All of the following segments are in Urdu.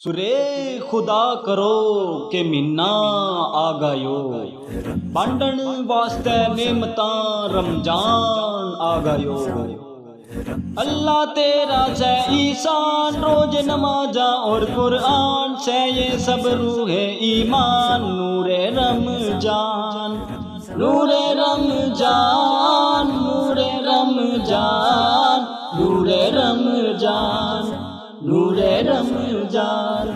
سرے خدا کرو کہ منا آ گایو بانڈن واسطے نعمتاں رمضان آ گایو اللہ تیرا سے ایسان روز نمازاں اور قرآن سے یہ سب روح ایمان نور رمضان نور رمضان نور رمضان نور رمضان نور رمضان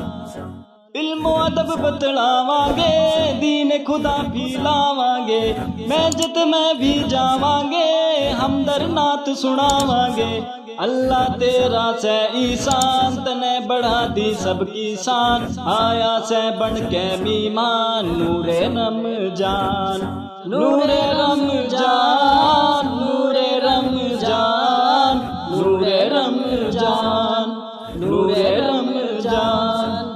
علم و ادب بتلاواں گے دین خدا پھیلاواں گے مسجد میں بھی جاواں گے ہمدر نعت سناواں گے اللہ تیرا سے ایسان تنے بڑھا دی سب کی شان آیا سے بن کے میمان نور رمضان نور رمضان نور رمضان نور رمضان نور رمضان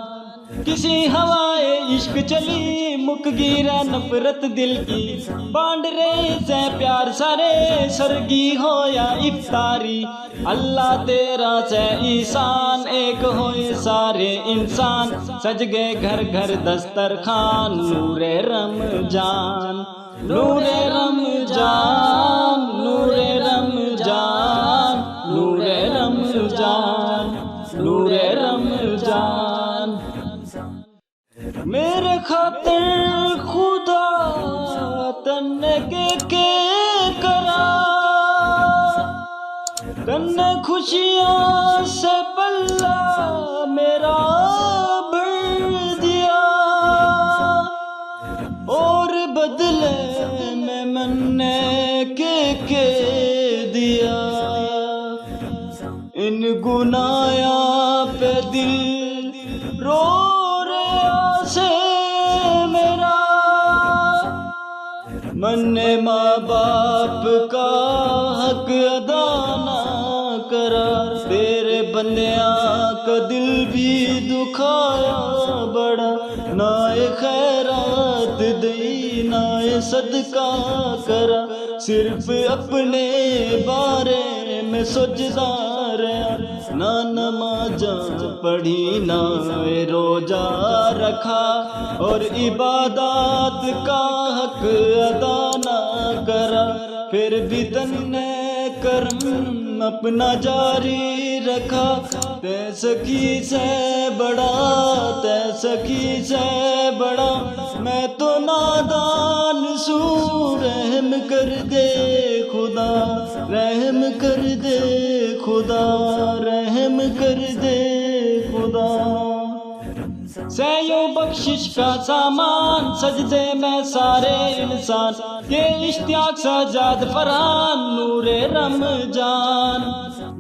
کسی ہوائے عشق چلی مک گیرا نفرت دل کی بانڈ رہے سے پیار سارے سرگی ہو یا افطاری اللہ تیرا سے ایسان ایک ہوئے سارے انسان سج گئے گھر گھر دسترخوان نور رمضان نور رمضان نور رمضان نور رمضان نور رمضان میرے خاطر خدا تنے کے کرا تنے خوشیاں سے پلہ میرا بھر دیا اور بدلے میں نے کے دیا ان گناہوں پہ دل رو رہا سے میرا من نے ماں باپ کا حق ادا نہ کرا تیرے بندیاں کا دل بھی دکھایا بڑا نہ خیرات دی نہ صدقہ کرا صرف اپنے بارے میں سوچتا رہا نہ نمازاں پڑھی نہ روزہ رکھا اور عبادات کا حق ادا نہ کرا پھر بھی تن نے کرم اپنا جاری رکھا تے سخی سے بڑا تے سخی سے بڑا میں تو نادان سوں رحم کر دے خدا رحم کر دے خدا رحم کر دے خدا سیوں بخشش کا سامان سجدے میں سارے انسان یہ اشتیاق سجاد فرحان نور رمضان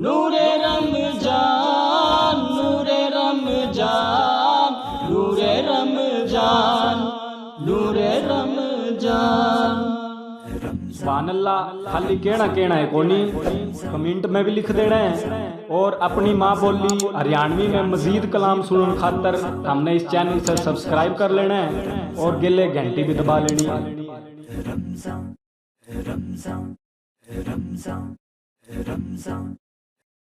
نور رمضان نور رمضان نور رمضان نور رمضان سبحان اللہ خالی کہنا ہے کونی کمنٹ میں بھی لکھ دینا ہے اور اپنی ماں بولی ہریانوی میں مزید کلام سنن خاطر ہم نے اس چینل سے سبسکرائب کر لینا ہے اور گلے گھنٹی بھی دبا لینی ہے